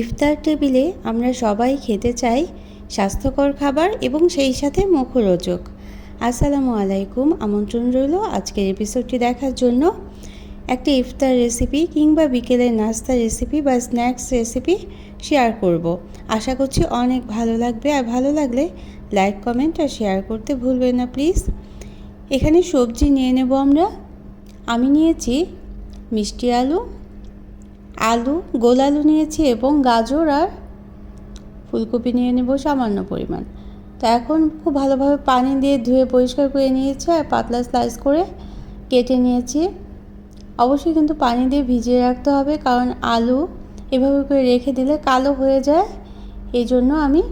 ইফতার টেবিলে আমরা সবাই খেতে চাই স্বাস্থ্যকর খাবার এবং সেই সাথে মুখরোচক। আসসালামু আলাইকুম, আমন্ত্রণ রইল আজকের এপিসোডটি দেখার জন্য। একটা ইফতার রেসিপি কিংবা বিকেলের নাস্তা রেসিপি বা স্ন্যাক্স রেসিপি শেয়ার করব। আশা করছি অনেক ভালো লাগবে, আর ভালো লাগলে লাইক, কমেন্ট আর শেয়ার করতে ভুলবেন না প্লিজ। এখানে সবজি নিয়ে নেব আমি নিয়েছি মিষ্টি আলু, গোল আলু নিয়েছি এবং গাজর আর ফুলকপি নিয়ে নেব সামান্য পরিমাণ। তো এখন খুব ভালোভাবে পানি দিয়ে ধুয়ে পরিষ্কার করে নিয়েছি আর পাতলা স্লাইস করে কেটে নিয়েছি। অবশ্যই কিন্তু পানি দিয়ে ভিজিয়ে রাখতে হবে, কারণ আলু এভাবে করে রেখে দিলে কালো হয়ে যায়। এই জন্য আমি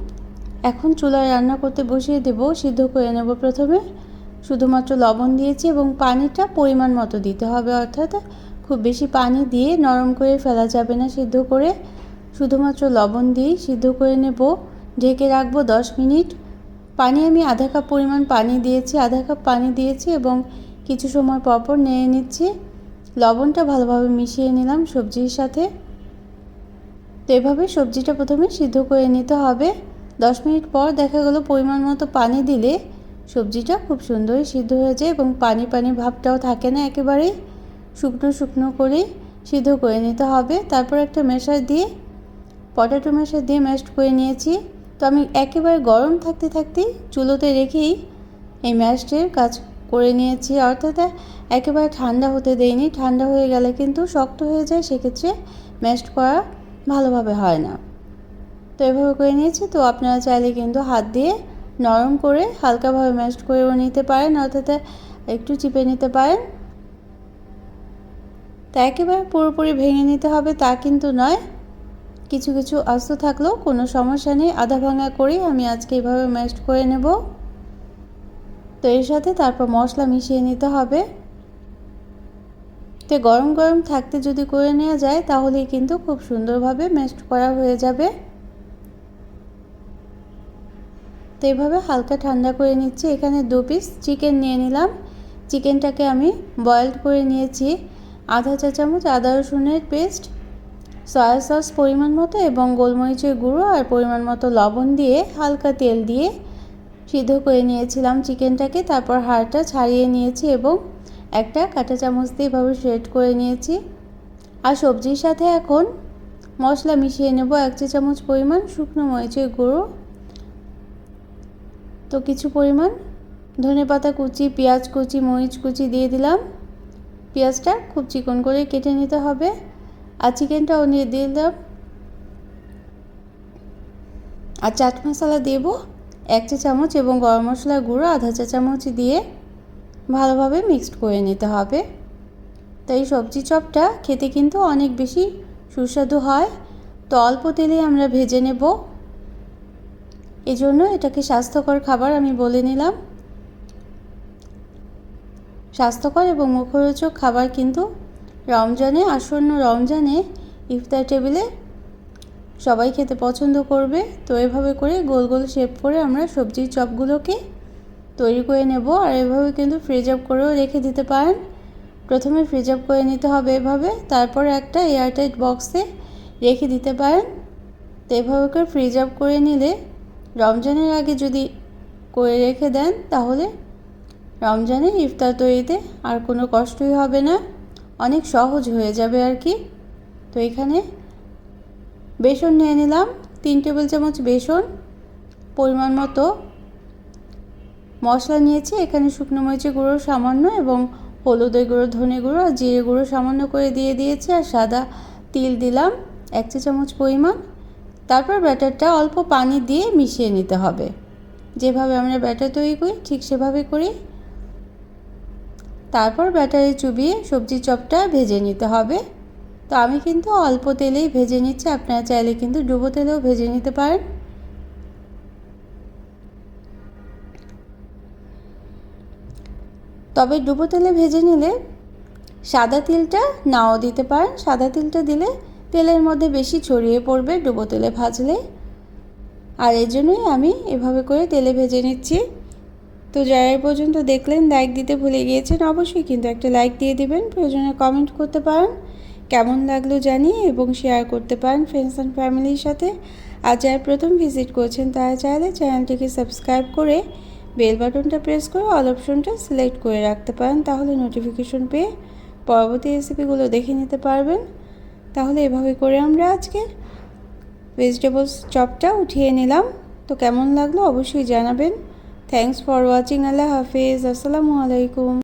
এখন চুলায় রান্না করতে বসিয়ে দেব। সিদ্ধ করে নেব প্রথমে। শুধুমাত্র লবণ দিয়েছি এবং পানিটা পরিমাণ মতো দিতে হবে, অর্থাৎ খুব বেশি পানি দিয়ে নরম করে ফেলা যাবে না। সিদ্ধ করে শুধুমাত্র লবণ দিয়ে সিদ্ধ করে নেব। ঢেকে রাখবো 10 মিনিট। পানি আমি আধা কাপ পরিমাণ পানি দিয়েছি এবং কিছু সময় পরপর নেড়ে নিচ্ছি। লবণটা ভালোভাবে মিশিয়ে নিলাম সবজির সাথে। তো এভাবে সবজিটা প্রথমে সিদ্ধ করে নিতে হবে। 10 মিনিট পর দেখা গেল পরিমাণ মতো পানি দিলে সবজিটা খুব সুন্দরই সিদ্ধ হয়ে যায় এবং পানি ভাবটাও থাকে না, একেবারেই শুকনো করে সিদ্ধ করে নিতে হবে। তারপর একটা পটাটো ম্যাশার দিয়ে ম্যাশড করে নিয়েছি। তো আমি একেবারে গরম থাকতে চুলোতে রেখেই এই ম্যাশডের কাজ করে নিয়েছি, অর্থাৎ একেবারে ঠান্ডা হতে দেইনি। ঠান্ডা হয়ে গেলে কিন্তু শক্ত হয়ে যায়, সেক্ষেত্রে ম্যাশড করা ভালোভাবে হয় না। তো এভাবে করে নিয়েছি। তো আপনারা চাইলে কিন্তু হাত দিয়ে নরম করে হালকাভাবে ম্যাশড করেও নিতে পারেন, অর্থাৎ একটু চিপে নিতে পারেন। তা একেবারে পুরোপুরি ভেঙে নিতে হবে তা কিন্তু নয়, কিছু আস্ত থাকলেও কোনো সমস্যা নেই। আধা ভাঙা করেই আমি আজকে এইভাবে ম্যাশড করে নেব। তো এর সাথে তারপর মশলা মিশিয়ে নিতে হবে। তো গরম থাকতে যদি করে নেওয়া যায় তাহলেই কিন্তু খুব সুন্দরভাবে ম্যাশড করা হয়ে যাবে। তো এইভাবে হালকা ঠান্ডা করে নিচ্ছি। এখানে 2 পিস চিকেন নিয়ে নিলাম। চিকেনটাকে আমি বয়েলড করে নিয়েছি। আধা চা চামচ আদা রসুনের পেস্ট, সয়া সস পরিমাণ মতো এবং গোলমরিচের গুঁড়ো আর পরিমাণ মতো লবণ দিয়ে হালকা তেল দিয়ে সিদ্ধ করে নিয়েছিলাম চিকেনটাকে। তারপর হাড়টা ছাড়িয়ে নিয়েছি এবং একটা কাঁটা চামচ দিয়ে এভাবে শ্রেড করে নিয়েছি। আর সবজির সাথে এখন মশলা মিশিয়ে নেব। 1 চা চামচ পরিমাণ শুকনো মরিচের গুঁড়ো, তো কিছু পরিমাণ ধনেপাতা কুচি, পেঁয়াজ কুচি, মরিচ কুচি দিয়ে দিলাম। পেঁয়াজটা খুব চিকন করে কেটে নিতে হবে। আর চিকেনটাও নিয়ে দিয়ে দিলাম। আর চাট মশলা দেব 1 চা চামচ এবং গরম মশলার গুঁড়ো আধা চা চামচ দিয়ে ভালোভাবে মিক্সড করে নিতে হবে। তো এই সবজি চপটা খেতে কিন্তু অনেক বেশি সুস্বাদু হয়। তো অল্প তেলে আমরা ভেজে নেব, এজন্য এটাকে স্বাস্থ্যকর খাবার আমি বলে নিলাম। স্বাস্থ্যকর এবং মুখরোচক খাবার কিন্তু আসন্ন রমজানে ইফতার টেবিলে সবাই খেতে পছন্দ করবে। তো এভাবে করে গোল শেপ করে আমরা সবজির চপগুলোকে তৈরি করে নেব। আর এভাবে কিন্তু ফ্রিজ আপ করেও রেখে দিতে পারেন। প্রথমে ফ্রিজ আপ করে নিতে হবে এভাবে, তারপর একটা এয়ারটাইট বক্সে রেখে দিতে পারেন। তো এভাবে করে ফ্রিজ আপ করে নিলে রমজানের আগে যদি করে রেখে দেন তাহলে রমজানে ইফতার তৈরিতে আর কোনো কষ্টই হবে না, অনেক সহজ হয়ে যাবে আর কি। তো এখানে বেসন নিয়ে নিলাম 3 টেবিল চামচ বেসন, পরিমাণ মতো মশলা নিয়েছি। এখানে শুকনো মরিচের গুঁড়ো সামান্য এবং হলুদের গুঁড়ো, ধনে গুঁড়ো আর জিরে গুঁড়ো সামান্য করে দিয়ে দিয়েছি। আর সাদা তিল দিলাম 1 চা চামচ পরিমাণ। তারপর ব্যাটারটা অল্প পানি দিয়ে মিশিয়ে নিতে হবে। যেভাবে আমরা ব্যাটার তৈরি করি ঠিক সেভাবে করি। তারপর ব্যাটারে চুবিয়ে সবজি চপটা ভেজে নিতে হবে। তো আমি কিন্তু অল্প তেলেই ভেজে নিচ্ছি, আপনারা চাইলে কিন্তু ডুবো তেলেও ভেজে নিতে পারেন। তবে ডুবো তেলে ভেজে নিলে সাদা তিলটা নাও দিতে পারেন। সাদা তিলটা দিলে তেলের মধ্যে বেশি ছড়িয়ে পড়বে ডুবো তেলে ভাজলে। আর এই জন্যই আমি এভাবে করে তেলে ভেজে নিচ্ছি। তো যারা এই পর্যন্ত দেখলেন, লাইক দিতে ভুলে গিয়েছেন, অবশ্যই কিন্তু একটা লাইক দিয়ে দিবেন। প্রয়োজনে কমেন্ট করতে পারেন। কেমন লাগলো জানিয়ে এবং শেয়ার করতে পারেন ফ্রেন্ডস অ্যান্ড ফ্যামিলির সাথে। আর যারা প্রথম ভিজিট করছেন তারা চাইলে চ্যানেলটিকে সাবস্ক্রাইব করে বেল বাটনটা প্রেস করে অল অপশনটা সিলেক্ট করে রাখতে পারেন, তাহলে নোটিফিকেশন পেয়ে পরবর্তী রেসিপিগুলো দেখে নিতে পারবেন। তাহলে এভাবে করে আমরা আজকে ভেজিটেবলস চপটা উঠিয়ে নিলাম। তো কেমন লাগলো অবশ্যই জানাবেন। Thanks for watching. আল্লাহ হাফিজ। আসসালামু আলাইকুম।